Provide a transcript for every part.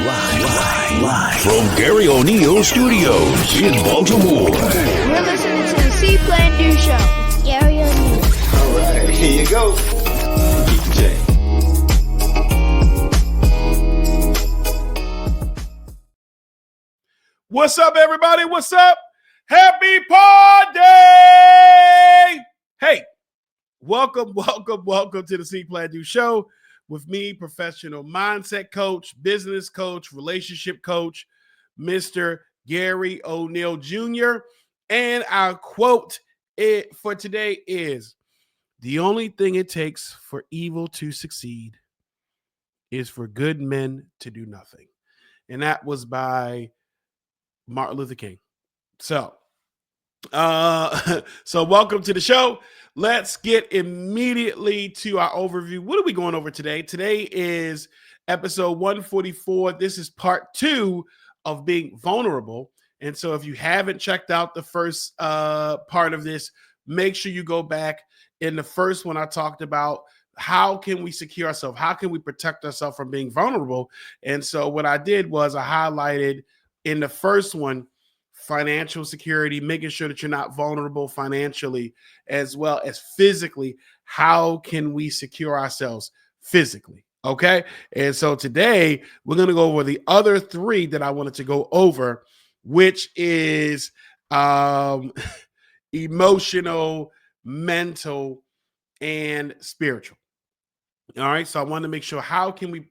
Live from Garry O'Neal Studios in Baltimore. You're listening to the See.Plan.Do show with Garry O'Neal. All right, here you go. DJ. What's up, everybody? What's up? Happy Pod Day! Hey, welcome to the See.Plan.Do show with me, professional mindset coach, business coach, relationship coach, Mr. Garry O'Neal Jr. And our quote for today is, "The only thing it takes for evil to succeed is for good men to do nothing." And that was by Martin Luther King. So welcome to the show. Let's get immediately to our overview. What are we going over today? Today is episode 144. This is part 2 of being vulnerable. And so if you haven't checked out the first part of this, make sure you go back. In the first one, I talked about how can we secure ourselves? How can we protect ourselves from being vulnerable? And so what I did was I highlighted in the first one, financial security, making sure that you're not vulnerable financially as well as physically. How can we secure ourselves physically? Okay. And so today we're going to go over the other 3 that I wanted to go over, which is emotional, mental, and spiritual. All right. So I want to make sure how can we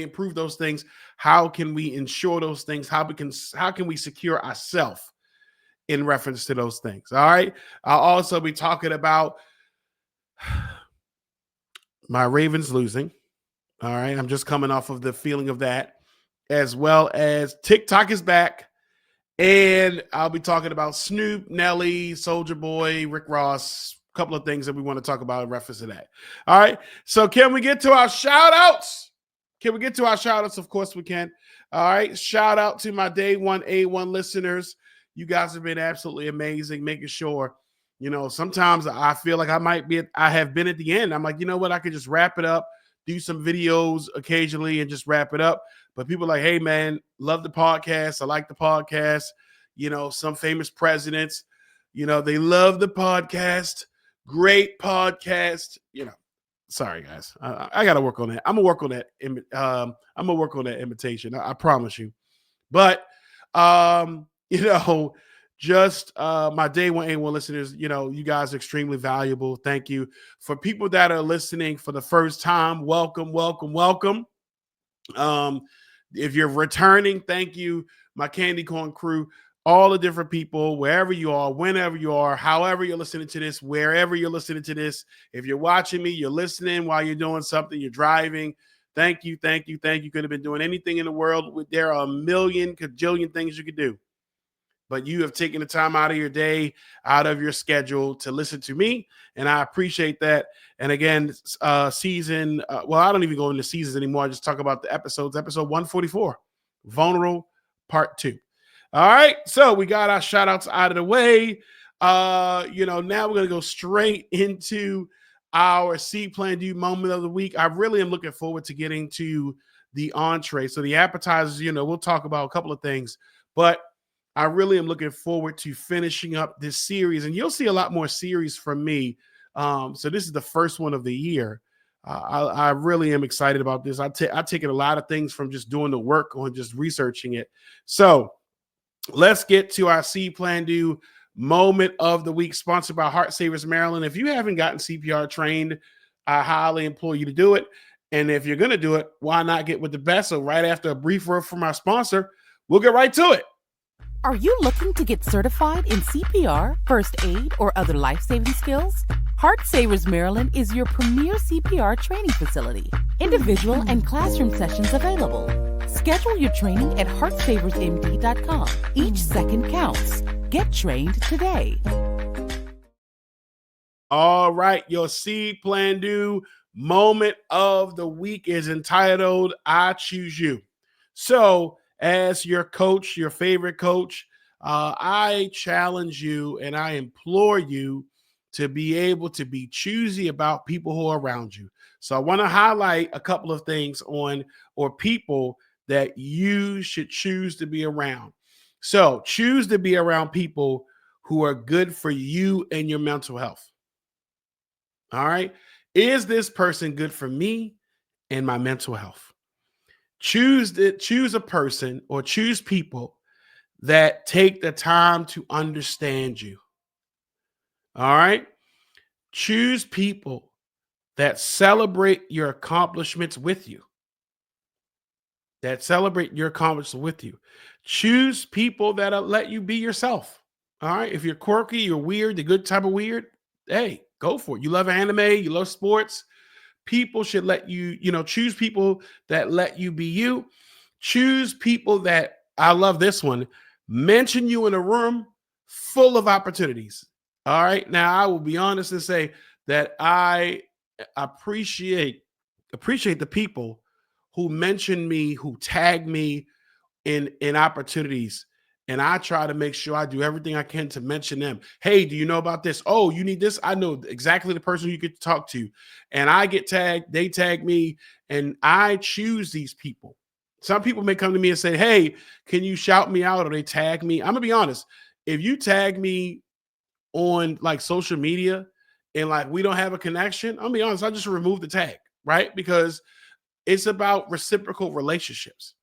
improve those things? How can we ensure those things? How can we secure ourselves in reference to those things? All right. I'll also be talking about my Ravens losing. All right. I'm just coming off of the feeling of that, as well as TikTok is back. And I'll be talking about Snoop, Nelly, Soulja Boy, Rick Ross. Couple of things that we want to talk about in reference to that. All right. So can we get to our shout outs? Of course we can. All right. Shout out to my day one A1 listeners. You guys have been absolutely amazing, making sure, sometimes I feel like I have been at the end. I'm like, you know what? I could just wrap it up, do some videos occasionally and just wrap it up. But people are like, hey man, love the podcast. I like the podcast. Some famous presidents, they love the podcast. Great podcast. Sorry guys, I got to work on that. I'm gonna work on that. I'm gonna work on that imitation. I promise you. But just my day one A1 listeners. You guys are extremely valuable. Thank you. For people that are listening for the first time, welcome. If you're returning, thank you. My Candy Corn crew. All the different people, wherever you are, whenever you are, however you're listening to this, wherever you're listening to this. If you're watching me, you're listening while you're doing something, you're driving. Thank you. Could have been doing anything in the world. There are a million, kajillion things you could do. But you have taken the time out of your day, out of your schedule to listen to me. And I appreciate that. And again, I don't even go into seasons anymore. I just talk about the episodes. Episode 144, Vulnerable Part 2. All right, so we got our shout outs out of the way. Now we're going to go straight into our See.Plan.Do moment of the week. I really am looking forward to getting to the entree. So the appetizers, we'll talk about a couple of things, but I really am looking forward to finishing up this series, and you'll see a lot more series from me. So this is the first one of the year. I really am excited about this. I've taken a lot of things from just doing the work on just researching it. So let's get to our See.Plan.Do moment of the week, sponsored by Heart Savers Maryland. If you haven't gotten CPR trained, I highly implore you to do it. And if you're going to do it, why not get with the best? So right after a brief word from our sponsor, we'll get right to it. Are you looking to get certified in CPR, first aid, or other life-saving skills? Heart Savers Maryland is your premier CPR training facility. Individual and classroom sessions available. Schedule your training at heartsaversmd.com. Each second counts. Get trained today. All right, your See.Plan.Do moment of the week is entitled, I Choose You. So, as your coach, your favorite coach, I challenge you and I implore you to be able to be choosy about people who are around you. So I want to highlight a couple of things on, or people that you should choose to be around. So choose to be around people who are good for you and your mental health. All right. Is this person good for me and my mental health? Choose a person or choose people that take the time to understand you. All right. Choose people that celebrate your accomplishments with you. Choose people that'll let you be yourself. All right. If you're quirky, you're weird, the good type of weird, hey, go for it. You love anime, you love sports. People should let you, choose people that let you be you. Choose people that, I love this one, mention you in a room full of opportunities. All right. Now, I will be honest and say that I appreciate the people who mention me, who tag me in opportunities. And I try to make sure I do everything I can to mention them. Hey, do you know about this? Oh, you need this? I know exactly the person you could talk to. And I get tagged, they tag me, and I choose these people. Some people may come to me and say, hey, can you shout me out? Or they tag me. I'm gonna be honest. If you tag me on like social media and like we don't have a connection, I'm gonna be honest, I just remove the tag, right? Because it's about reciprocal relationships.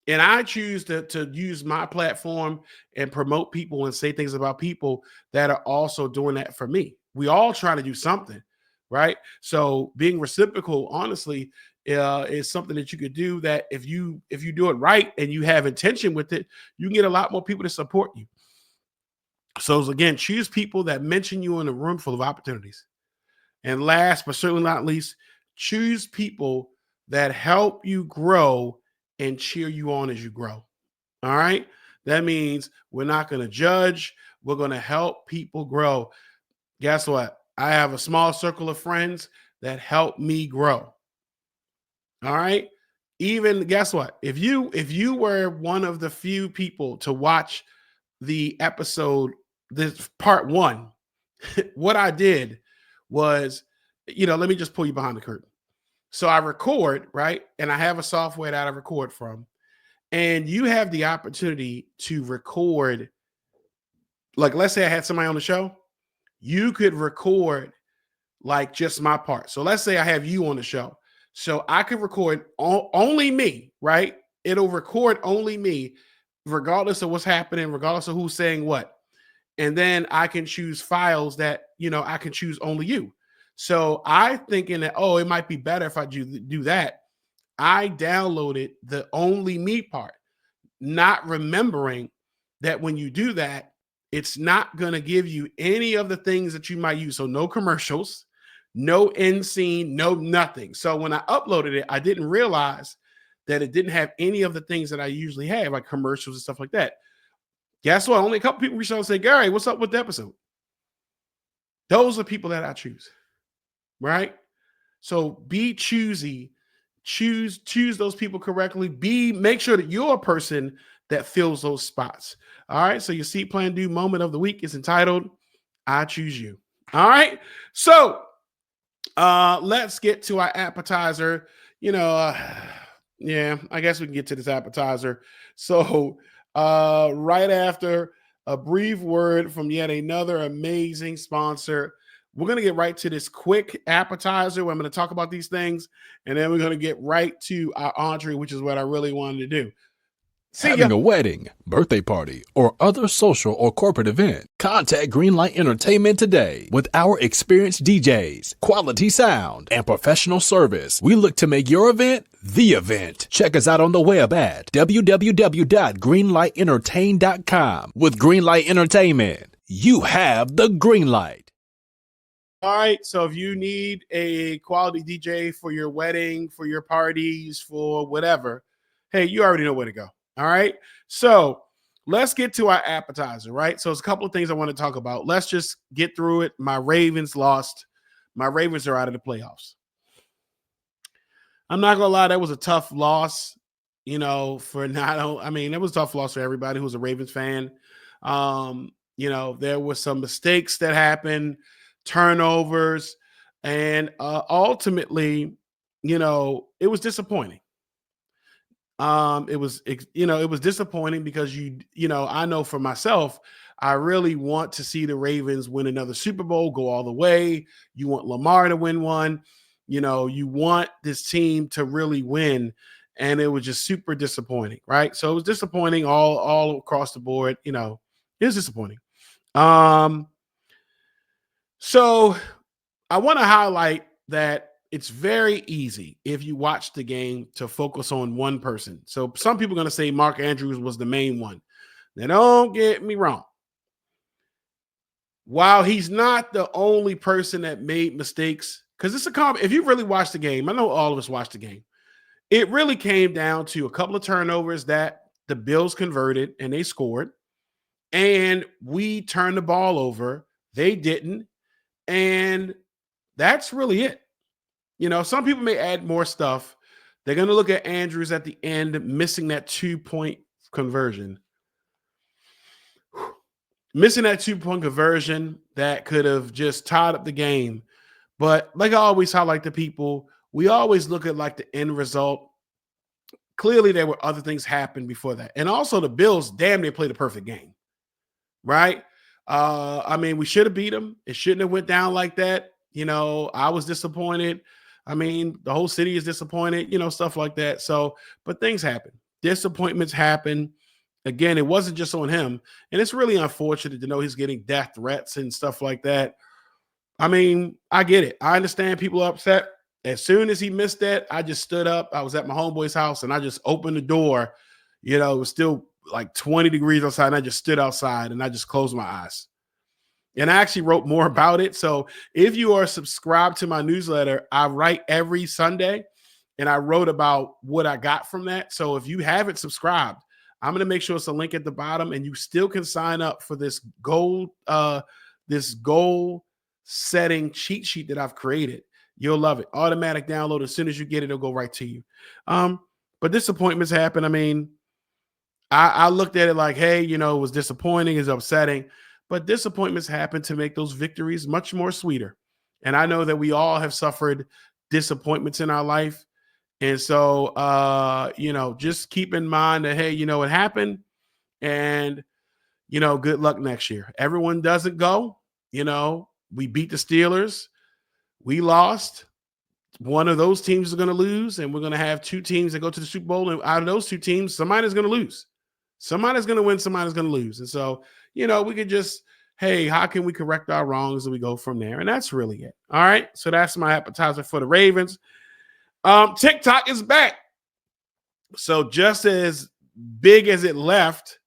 And I choose to use my platform and promote people and say things about people that are also doing that for me. We all try to do something, right? So being reciprocal, honestly, is something that you could do. That if you do it right and you have intention with it, you can get a lot more people to support you. So again, choose people that mention you in a room full of opportunities. And last but certainly not least, choose people that help you grow and cheer you on as you grow. All right. That means we're not going to judge. We're going to help people grow. Guess what? I have a small circle of friends that help me grow. All right. Even guess what? If you were one of the few people to watch the episode, this part one, what I did was, let me just pull you behind the curtain. So I record, right? And I have a software that I record from. And you have the opportunity to record, like, let's say I had somebody on the show, you could record like just my part. So let's say I have you on the show. So I could record only me, right? It'll record only me, regardless of what's happening, regardless of who's saying what. And then I can choose files that, I can choose only you. So I thinking that, it might be better if I do that. I downloaded the only me part, not remembering that when you do that, it's not going to give you any of the things that you might use. So no commercials, no end scene, no nothing. So when I uploaded it, I didn't realize that it didn't have any of the things that I usually have, like commercials and stuff like that. Guess what? Only a couple people reached out and say, Gary, what's up with the episode? Those are people that I choose, right? So be choosy. Choose those people correctly. Make sure that you're a person that fills those spots. All right. So your See.Plan.Do moment of the week is entitled, I Choose You. All right. So let's get to our appetizer. Yeah, I guess we can get to this appetizer. So right after a brief word from yet another amazing sponsor, we're going to get right to this quick appetizer where I'm going to talk about these things, and then we're going to get right to our entree, which is what I really wanted to do. Having a wedding, birthday party, or other social or corporate event, contact Greenlight Entertainment today. With our experienced DJs, quality sound, and professional service, we look to make your event the event. Check us out on the web at www.greenlightentertain.com. With Greenlight Entertainment, you have the green light. All right, so if you need a quality DJ for your wedding, for your parties, for whatever, hey, you already know where to go. All right. So let's get to our appetizer, right? So it's a couple of things I want to talk about. Let's just get through it. My Ravens lost. My Ravens are out of the playoffs. I'm not going to lie. That was a tough loss, it was a tough loss for everybody who's a Ravens fan. There were some mistakes that happened, turnovers, and ultimately, it was disappointing. It was disappointing because I know for myself, I really want to see the Ravens win another Super Bowl, go all the way. You want Lamar to win one. You want this team to really win. And it was just super disappointing, right? So it was disappointing all across the board. It was disappointing. So I want to highlight that it's very easy if you watch the game to focus on one person. So some people are going to say Mark Andrews was the main one. Now, don't get me wrong. While he's not the only person that made mistakes, because it's if you really watch the game, I know all of us watched the game. It really came down to a couple of turnovers that the Bills converted and they scored. And we turned the ball over. They didn't. And that's really it. Some people may add more stuff. They're going to look at Andrews at the end, missing that 2-point conversion. Missing that 2-point conversion that could have just tied up the game. But like I always highlight to people, we always look at like the end result. Clearly, there were other things happened before that. And also the Bills damn near played a perfect game, right? We should have beat them. It shouldn't have went down like that. I was disappointed. The whole city is disappointed, stuff like that. So, but things happen. Disappointments happen. Again, it wasn't just on him. And it's really unfortunate to know he's getting death threats and stuff like that. I get it. I understand people are upset. As soon as he missed that, I just stood up. I was at my homeboy's house and I just opened the door. It was still like 20 degrees outside. And I just stood outside and I just closed my eyes. And I actually wrote more about it. So if you are subscribed to my newsletter, I write every Sunday and I wrote about what I got from that. So if you haven't subscribed, I'm going to make sure it's a link at the bottom and you still can sign up for this goal setting cheat sheet that I've created. You'll love it. Automatic download. As soon as you get it, it'll go right to you. But disappointments happen. I looked at it like, hey, it was disappointing, it's upsetting. But disappointments happen to make those victories much more sweeter. And I know that we all have suffered disappointments in our life. And so, just keep in mind that, hey, it happened. And, good luck next year. Everyone doesn't go. We beat the Steelers. We lost. One of those teams is going to lose. And we're going to have two teams that go to the Super Bowl. And out of those two teams, somebody's going to lose. Somebody's going to win. Somebody's going to lose. And so, we could just, hey, how can we correct our wrongs? And we go from there. And that's really it. All right. So that's my appetizer for the Ravens. TikTok is back. So just as big as it left,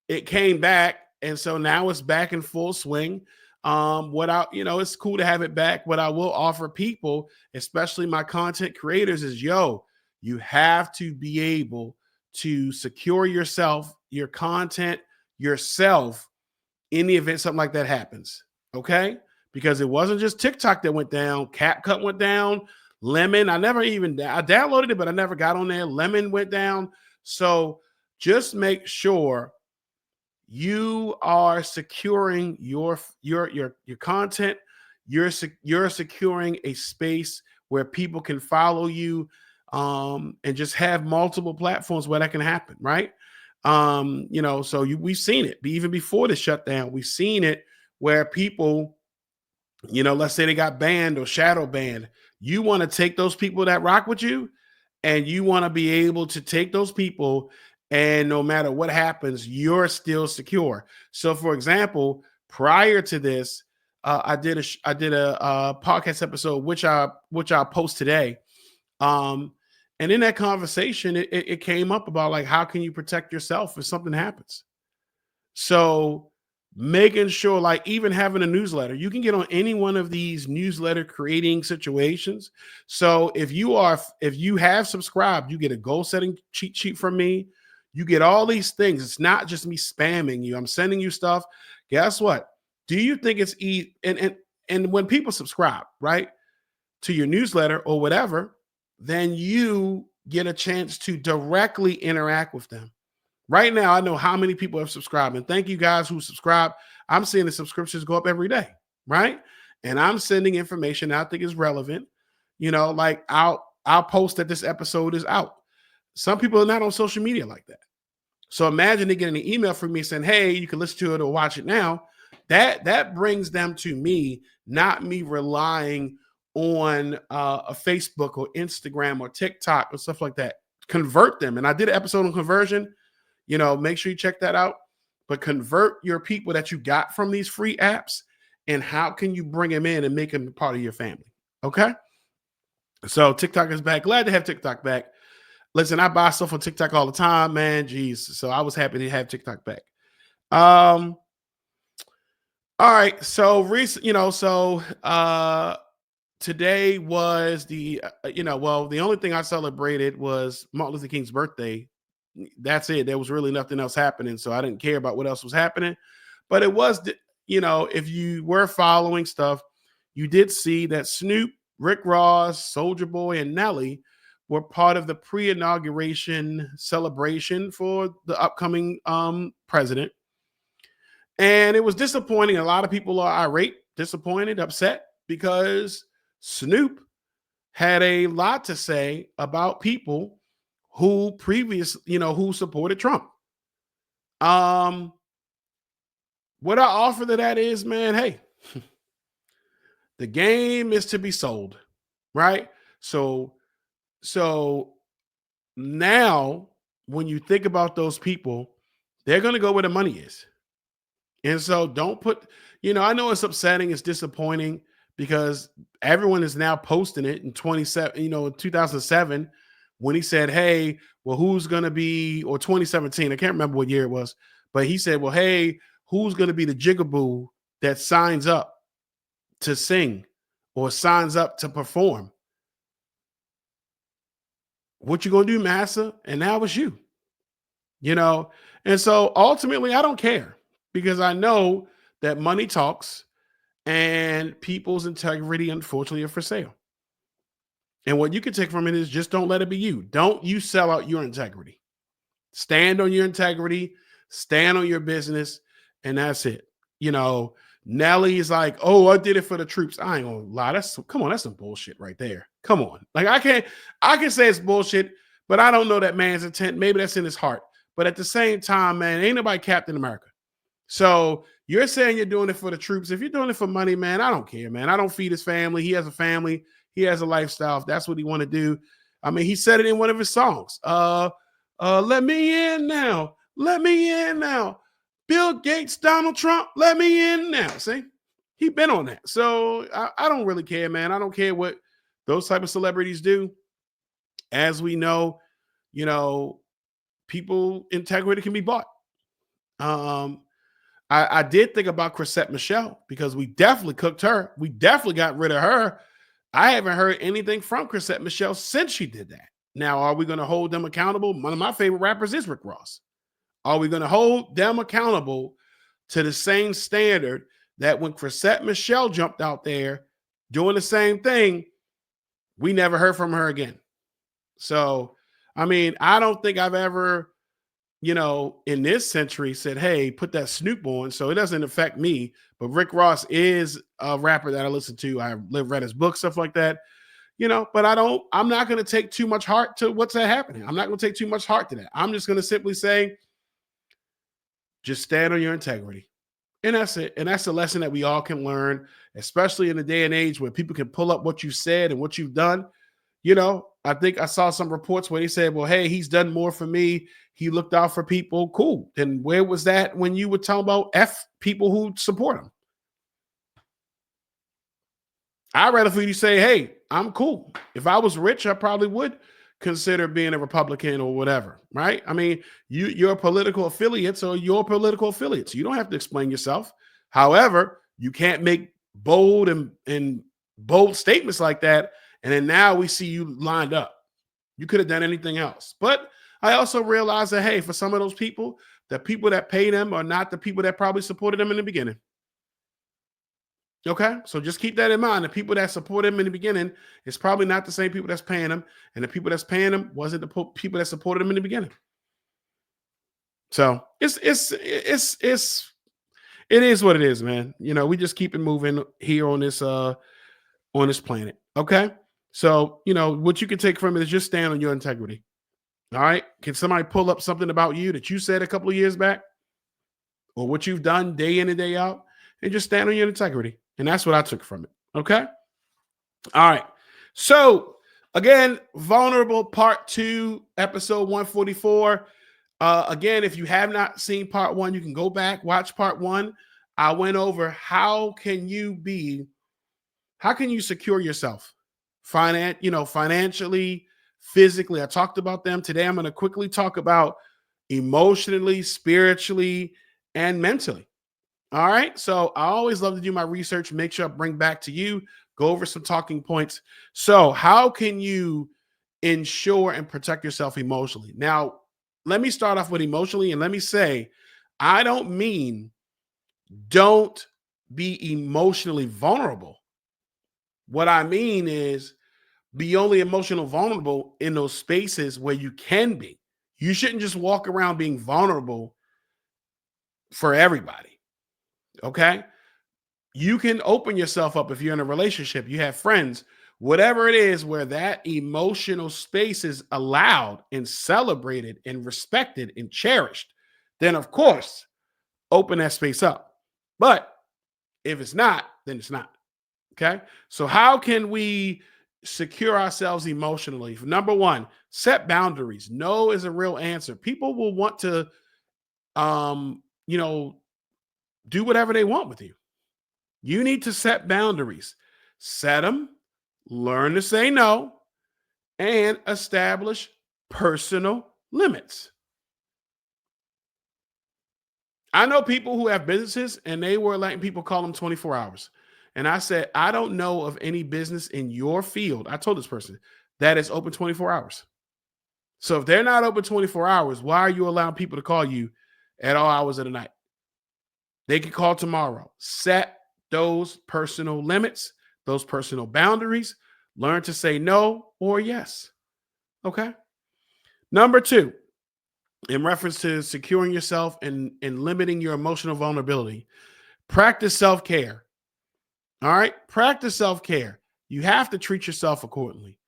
it came back. And so now it's back in full swing. It's cool to have it back. What I will offer people, especially my content creators, is, you have to be able to secure yourself, your content, yourself in the event something like that happens. Okay? Because it wasn't just TikTok that went down. CapCut went down. Lemon, I downloaded it, but I never got on there. Lemon went down. So just make sure you are securing your content. You're securing a space where people can follow you, and just have multiple platforms where that can happen, right? We've seen it even before the shutdown. We've seen it where people, let's say they got banned or shadow banned. You want to take those people that rock with you, and you want to be able to take those people, and no matter what happens, you're still secure. So, for example, prior to this, I did a podcast episode, which I'll post today. And in that conversation, it came up about like, how can you protect yourself if something happens? So making sure, like even having a newsletter, you can get on any one of these newsletter creating situations. So if you have subscribed, you get a goal setting cheat sheet from me. You get all these things. It's not just me spamming you. I'm sending you stuff. Guess what? Do you think it's easy? And when people subscribe, right, to your newsletter or whatever, then you get a chance to directly interact with them. Right now, I know how many people have subscribed, and thank you guys who subscribe. I'm seeing the subscriptions go up every day, right? And I'm sending information I think is relevant. Like I'll post that this episode is out. Some people are not on social media like that. So imagine they getting an email from me saying, hey, you can listen to it or watch it now. That brings them to me, not me relying on a Facebook or Instagram or TikTok or stuff like that. Convert them. And I did an episode on conversion. Make sure you check that out. But convert your people that you got from these free apps, and how can you bring them in and make them part of your family? Okay. So TikTok is back. Glad to have TikTok back. Listen, I buy stuff on TikTok all the time, man. Jeez. So I was happy to have TikTok back. All right. So today was the only thing I celebrated was Martin Luther King's birthday. That's it. There was really nothing else happening. So I didn't care about what else was happening. But it was, if you were following stuff, you did see that Snoop, Rick Ross, Soulja Boy, and Nelly were part of the pre-inauguration celebration for the upcoming president. And it was disappointing. A lot of people are irate, disappointed, upset, because Snoop had a lot to say about people who who supported Trump. What I offer to that is, man, hey, the game is to be sold, right? So now when you think about those people, they're going to go where the money is. And so don't put, I know it's upsetting, it's disappointing, because everyone is now posting it in 2007, when he said, hey, well, who's going to be, or 2017, I can't remember what year it was, but he said, well, hey, who's going to be the jigaboo that signs up to sing or signs up to perform? What you going to do, massa? And now it's you, And so ultimately, I don't care, because I know that money talks and people's integrity, unfortunately, are for sale. And what you can take from it is just don't let it be you. Don't you sell out your integrity. Stand on your integrity, stand on your business, and that's it. Nelly is like, oh, I did it for the troops. I ain't gonna lie. That's some bullshit right there. Come on. Like, I can say it's bullshit, but I don't know that man's intent. Maybe that's in his heart. But at the same time, man, ain't nobody Captain America. So you're saying you're doing it for the troops. If you're doing it for money, man, I don't care, man. I don't feed his family. He has a family. He has a lifestyle. If that's what he want to do. I mean, he said it in one of his songs. Let me in now. Let me in now. Bill Gates, Donald Trump, let me in now. See, he been on that. So I don't really care, man. I don't care what those type of celebrities do. As we know, people integrity can be bought. I did think about Chrisette Michele, because we definitely cooked her. We definitely got rid of her. I haven't heard anything from Chrisette Michele since she did that. Now, are we going to hold them accountable? One of my favorite rappers is Rick Ross. Are we going to hold them accountable to the same standard that when Chrisette Michele jumped out there doing the same thing, we never heard from her again? So, I mean, I don't think I've ever, in this century said, hey, put that Snoop on, so it doesn't affect me. But Rick Ross is a rapper that I listen to. I read his book, stuff like that, but I'm not going to take too much heart to what's happening. I'm not going to take too much heart to that. I'm just going to simply say, just stand on your integrity. And that's it. And that's a lesson that we all can learn, especially in the day and age where people can pull up what you said and what you've done. I think I saw some reports where they said, well, hey, he's done more for me. He looked out for people. Cool. Then where was that when you were talking about F people who support him? I'd rather for you to say, hey, I'm cool. If I was rich, I probably would consider being a Republican or whatever, right? I mean, your political affiliates are your political affiliates. You don't have to explain yourself. However, you can't make bold and bold statements like that. And then now we see you lined up. You could have done anything else. But I also realize that, hey, for some of those people, the people that pay them are not the people that probably supported them in the beginning. Okay, so just keep that in mind. The people that support him in the beginning is probably not the same people that's paying him, and the people that's paying him wasn't the people that supported him in the beginning. So it is what it is, man. We just keep it moving here on this planet. Okay, so what you can take from it is just stand on your integrity. All right. Can somebody pull up something about you that you said a couple of years back or what you've done day in and day out and just stand on your integrity? And that's what I took from it. Okay. All right. So again, vulnerable part 2, episode 144. Again, if you have not seen part 1, you can go back, watch part 1. I went over how can you secure yourself financially, physically. I talked about them. Today I'm going to quickly talk about emotionally, spiritually, and mentally. All right. So I always love to do my research, make sure I bring back to you, go over some talking points. So how can you ensure and protect yourself emotionally? Now, let me start off with emotionally, and let me say, I don't mean don't be emotionally vulnerable. What I mean is be only emotional vulnerable in those spaces where you can be. You shouldn't just walk around being vulnerable for everybody. Okay. You can open yourself up if you're in a relationship, you have friends, whatever it is where that emotional space is allowed and celebrated and respected and cherished, then of course, open that space up. But if it's not, then it's not. Okay. So how can we secure ourselves emotionally? Number 1, set boundaries. No is a real answer. People will want to, do whatever they want with you. You need to set boundaries, set them, learn to say no, and establish personal limits. I know people who have businesses and they were letting people call them 24 hours. And I said, I don't know of any business in your field, I told this person, that is open 24 hours. So if they're not open 24 hours, why are you allowing people to call you at all hours of the night? They can call tomorrow. Set those personal limits, those personal boundaries. Learn to say no or yes. Okay. Number 2, in reference to securing yourself and limiting your emotional vulnerability, practice self-care. All right. Practice self-care. You have to treat yourself accordingly.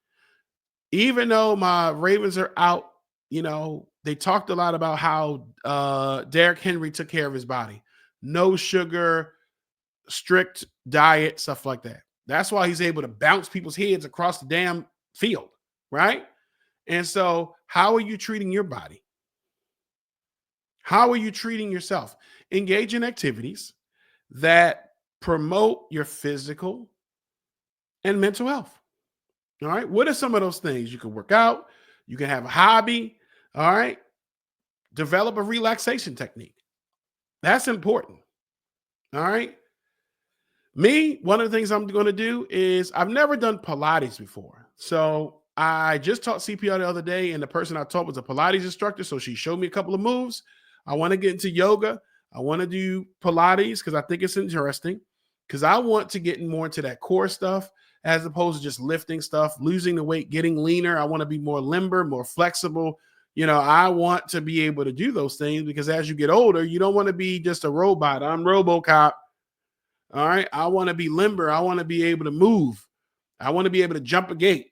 Even though my Ravens are out, they talked a lot about how Derrick Henry took care of his body. No sugar, strict diet, stuff like that. That's why he's able to bounce people's heads across the damn field, right? And so how are you treating your body? How are you treating yourself? Engage in activities that promote your physical and mental health. All right. What are some of those things? You can work out. You can have a hobby. All right. Develop a relaxation technique. That's important. All right. Me, one of the things I'm going to do is I've never done Pilates before. So I just taught CPR the other day, and the person I taught was a Pilates instructor. So she showed me a couple of moves. I want to get into yoga. I want to do Pilates because I think it's interesting, because I want to get more into that core stuff as opposed to just lifting stuff, losing the weight, getting leaner. I want to be more limber, more flexible. I want to be able to do those things because as you get older, you don't want to be just a robot. I'm RoboCop. All right. I want to be limber. I want to be able to move. I want to be able to jump a gate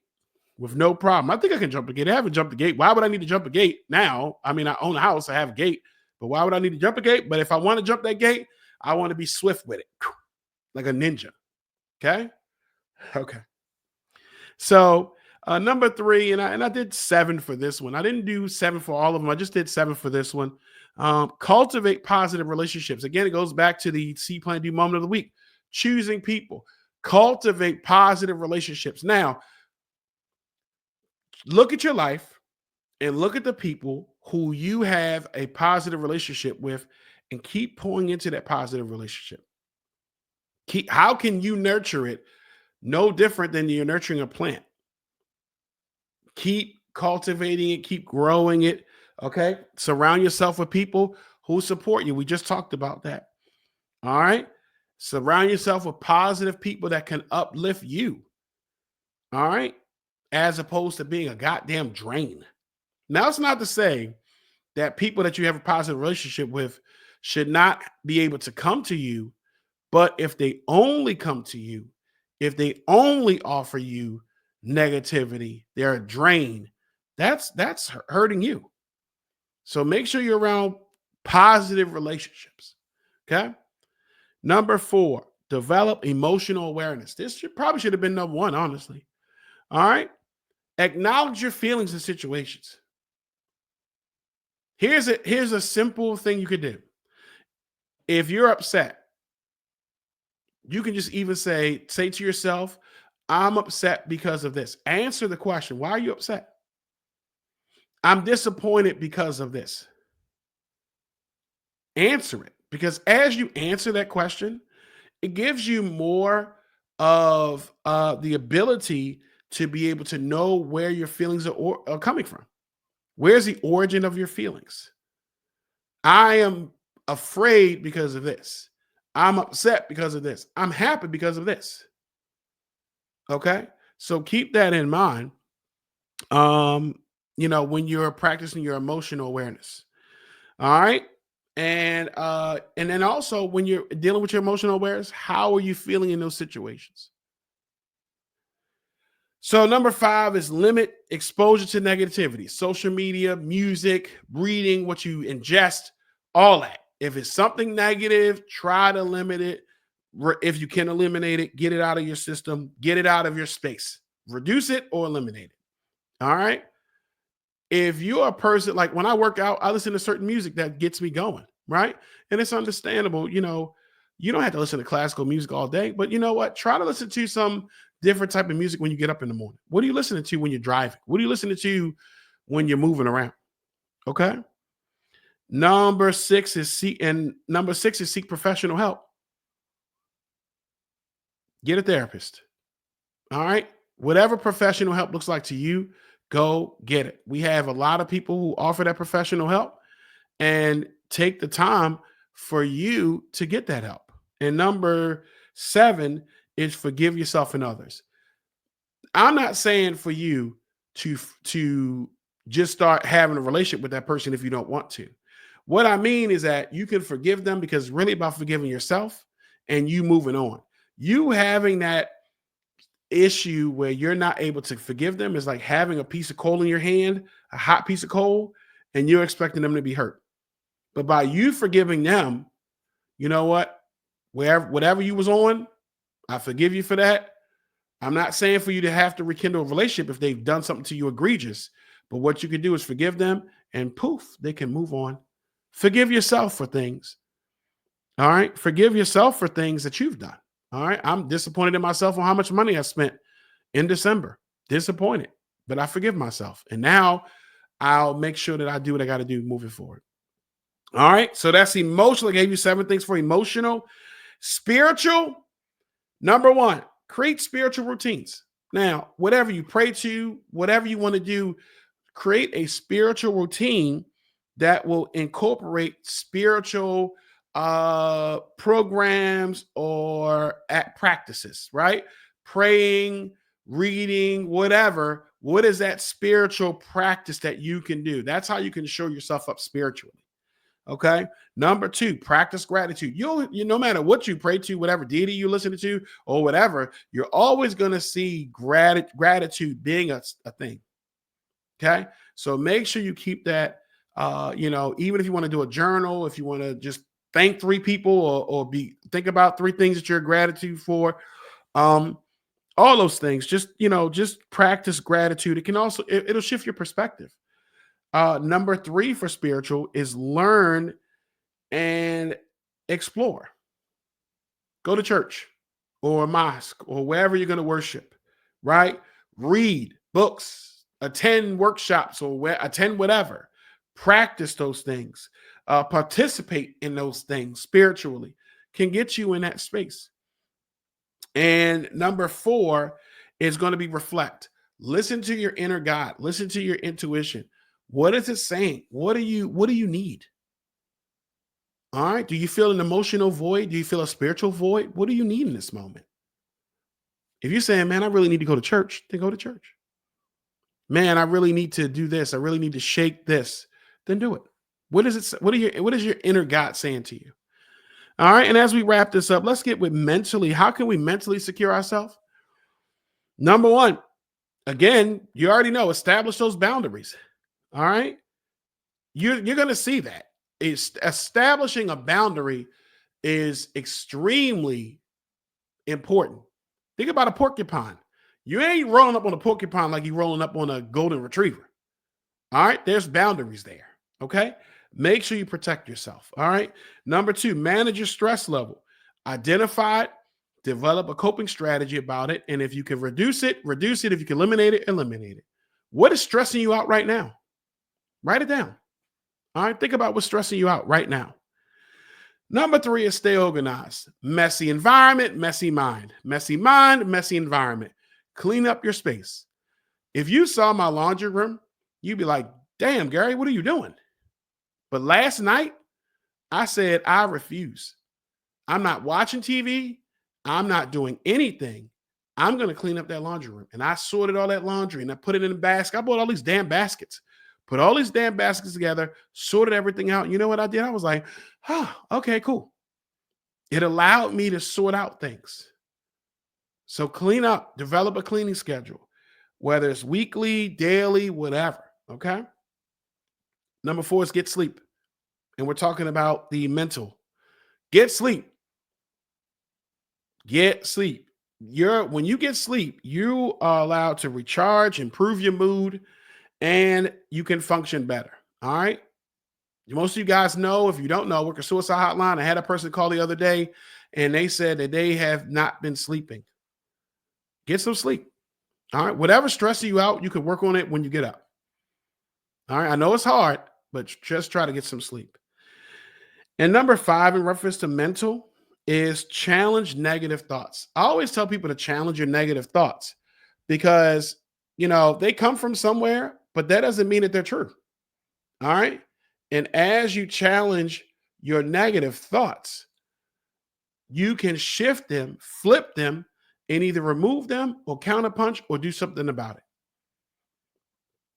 with no problem. I think I can jump a gate. I haven't jumped a gate. Why would I need to jump a gate now? I mean, I own a house. I have a gate, but why would I need to jump a gate? But if I want to jump that gate, I want to be swift with it, like a ninja. Okay. Okay. So number 3, and I did 7 for this one. I didn't do 7 for all of them. I just did 7 for this one. Cultivate positive relationships. Again, it goes back to the See.Plan.Do moment of the week. Choosing people. Cultivate positive relationships. Now, look at your life and look at the people who you have a positive relationship with and keep pouring into that positive relationship. How can you nurture it? No different than you're nurturing a plant. Keep cultivating it, keep growing it. Okay. Surround yourself with people who support you. We just talked about that. All right. Surround yourself with positive people that can uplift you. All right. As opposed to being a goddamn drain. Now, it's not to say that people that you have a positive relationship with should not be able to come to you. But if they only come to you, if they only offer you negativity, they're a drain, that's hurting you. So make sure you're around positive relationships. Okay. Number 4, develop emotional awareness. This probably should have been number 1, honestly. All right. Acknowledge your feelings and situations. Here's a simple thing you could do. If you're upset, you can just even say to yourself, I'm upset because of this. Answer the question. Why are you upset? I'm disappointed because of this. Answer it. Because as you answer that question, it gives you more of the ability to be able to know where your feelings are coming from. Where's the origin of your feelings? I am afraid because of this. I'm upset because of this. I'm happy because of this. Okay. So keep that in mind. When you're practicing your emotional awareness. All right. And then also when you're dealing with your emotional awareness, how are you feeling in those situations? So number 5 is limit exposure to negativity, social media, music, reading, what you ingest, all that. If it's something negative, try to limit it. If you can eliminate it, get it out of your system, get it out of your space, reduce it or eliminate it. All right. If you're a person, like when I work out, I listen to certain music that gets me going, right? And it's understandable, you don't have to listen to classical music all day, but you know what? Try to listen to some different type of music when you get up in the morning. What are you listening to when you're driving? What are you listening to when you're moving around? Okay. Number 6 is seek professional help. Get a therapist. All right. Whatever professional help looks like to you, go get it. We have a lot of people who offer that professional help, and take the time for you to get that help. And number 7 is forgive yourself and others. I'm not saying for you to just start having a relationship with that person if you don't want to. What I mean is that you can forgive them because it's really about forgiving yourself and you moving on. You having that issue where you're not able to forgive them is like having a piece of coal in your hand, a hot piece of coal, and you're expecting them to be hurt. But by you forgiving them, you know what? Whatever you was on, I forgive you for that. I'm not saying for you to have to rekindle a relationship if they've done something to you egregious, but what you can do is forgive them and poof, they can move on. Forgive yourself for things. All right. Forgive yourself for things that you've done. All right. I'm disappointed in myself on how much money I spent in December. Disappointed, but I forgive myself. And now I'll make sure that I do what I got to do moving forward. All right. So that's emotional. I gave you 7 things for emotional. Spiritual. Number 1, create spiritual routines. Now, whatever you pray to, whatever you want to do, create a spiritual routine that will incorporate spiritual programs or practices, right? Praying, reading, whatever. What is that spiritual practice that you can do? That's how you can show yourself up spiritually. Okay. Number 2, practice gratitude. You no matter what you pray to, whatever deity you listen to or whatever, you're always going to see gratitude being a thing. Okay. So make sure you keep that, even if you want to do a journal, if you want to just thank 3 people or think about 3 things that you're gratitude for, all those things, just practice gratitude. It can also, it'll shift your perspective. Number 3 for spiritual is learn and explore. Go to church or a mosque or wherever you're going to worship, right? Read books, attend workshops or attend whatever. Practice those things. Participate in those things spiritually can get you in that space. And number 4 is going to be reflect. Listen to your inner God. Listen to your intuition. What is it saying? What do you need? All right. Do you feel an emotional void? Do you feel a spiritual void? What do you need in this moment? If you're saying, man, I really need to go to church, then go to church. Man, I really need to do this. I really need to shake this. Then do it. What is it? What is your inner God saying to you? All right. And as we wrap this up, let's get with mentally. How can we mentally secure ourselves? Number 1, Again, you already know, establish those boundaries. All right. You're going to see that. It's establishing a boundary is extremely important. Think about a porcupine. You ain't rolling up on a porcupine like you're rolling up on a golden retriever. All right. There's boundaries there. Okay. Make sure you protect yourself. All right. Number 2, manage your stress level. Identify it, develop a coping strategy about it. And if you can reduce it, reduce it. If you can eliminate it, eliminate it. What is stressing you out right now? Write it down. All right. Think about what's stressing you out right now. Number 3 is stay organized. Messy environment, messy mind. Messy mind, messy environment. Clean up your space. If you saw my laundry room, you'd be like, damn, Gary, what are you doing? But last night, I said, I refuse. I'm not watching TV. I'm not doing anything. I'm going to clean up that laundry room. And I sorted all that laundry and I put it in a basket. I bought all these damn baskets. Put all these damn baskets together, sorted everything out. You know what I did? I was like, oh, okay, cool. It allowed me to sort out things. So clean up, develop a cleaning schedule, whether it's weekly, daily, whatever, okay? Number 4 is get sleep. And we're talking about the mental. Get sleep. Get sleep. When you get sleep, you are allowed to recharge, improve your mood, and you can function better. All right. Most of you guys know, if you don't know, work a suicide hotline. I had a person call the other day and they said that they have not been sleeping. Get some sleep. All right. Whatever's stressing you out, you can work on it when you get up. All right. I know it's hard, but just try to get some sleep. And number 5, in reference to mental, is challenge negative thoughts. I always tell people to challenge your negative thoughts because, they come from somewhere, but that doesn't mean that they're true. All right. And as you challenge your negative thoughts, you can shift them, flip them, and either remove them or counterpunch or do something about it.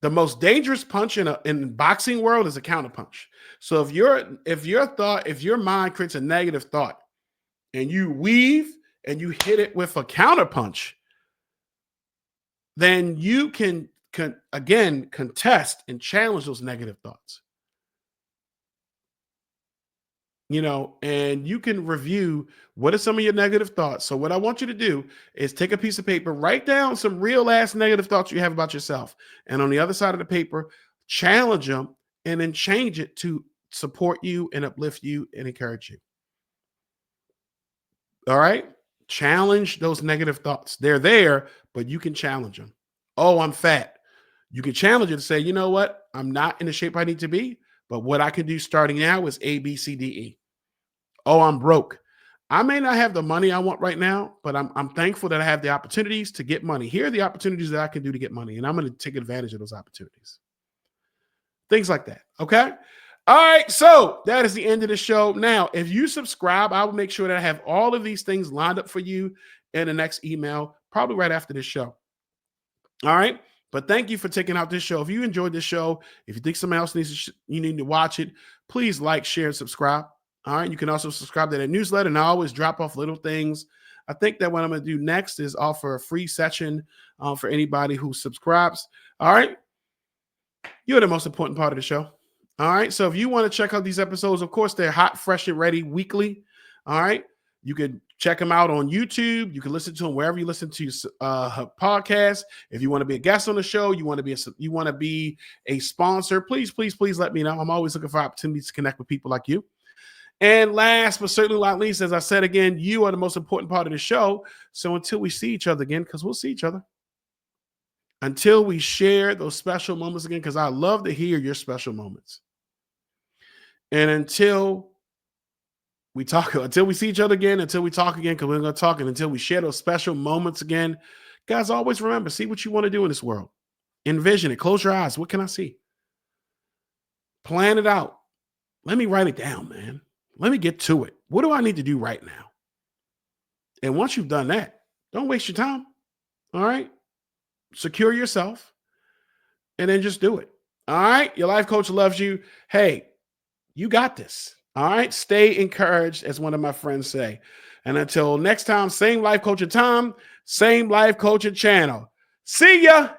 The most dangerous punch in the boxing world is a counterpunch. So if your mind creates a negative thought and you weave and you hit it with a counterpunch, then you can again contest and challenge those negative thoughts. And you can review what are some of your negative thoughts. So what I want you to do is take a piece of paper, write down some real ass negative thoughts you have about yourself. And on the other side of the paper, challenge them and then change it to support you and uplift you and encourage you. All right. Challenge those negative thoughts. They're there, but you can challenge them. Oh, I'm fat. You can challenge it to say, you know what? I'm not in the shape I need to be. But what I can do starting now is A, B, C, D, E. Oh, I'm broke. I may not have the money I want right now, but I'm thankful that I have the opportunities to get money. Here are the opportunities that I can do to get money, and I'm going to take advantage of those opportunities. Things like that, okay? All right, so that is the end of the show. Now, if you subscribe, I will make sure that I have all of these things lined up for you in the next email, probably right after this show. All right? But thank you for taking out this show. If you enjoyed this show, if you think somebody else you need to watch it, please like, share, and subscribe. All right. You can also subscribe to that newsletter, and I always drop off little things. I think that what I'm going to do next is offer a free session for anybody who subscribes. All right. You're the most important part of the show. All right. So if you want to check out these episodes, of course, they're hot, fresh, and ready weekly. All right. You can check them out on YouTube. You can listen to them wherever you listen to podcasts. If you want to be a guest on the show, you want to be a sponsor, please let me know. I'm always looking for opportunities to connect with people like you. And last but certainly not least, as I said again, you are the most important part of the show. So until we see each other again, because we'll see each other, until we share those special moments again, because I love to hear your special moments. And until we see each other again, until we talk again, because we're going to talk, and until we share those special moments again, guys, always remember, see what you want to do in this world. Envision it. Close your eyes. What can I see? Plan it out. Let me write it down, man. Let me get to it. What do I need to do right now? And once you've done that, don't waste your time. All right? Secure yourself and then just do it. All right? Your life coach loves you. Hey, you got this. All right? Stay encouraged, as one of my friends say. And until next time, same life coaching time, same life coaching channel. See ya.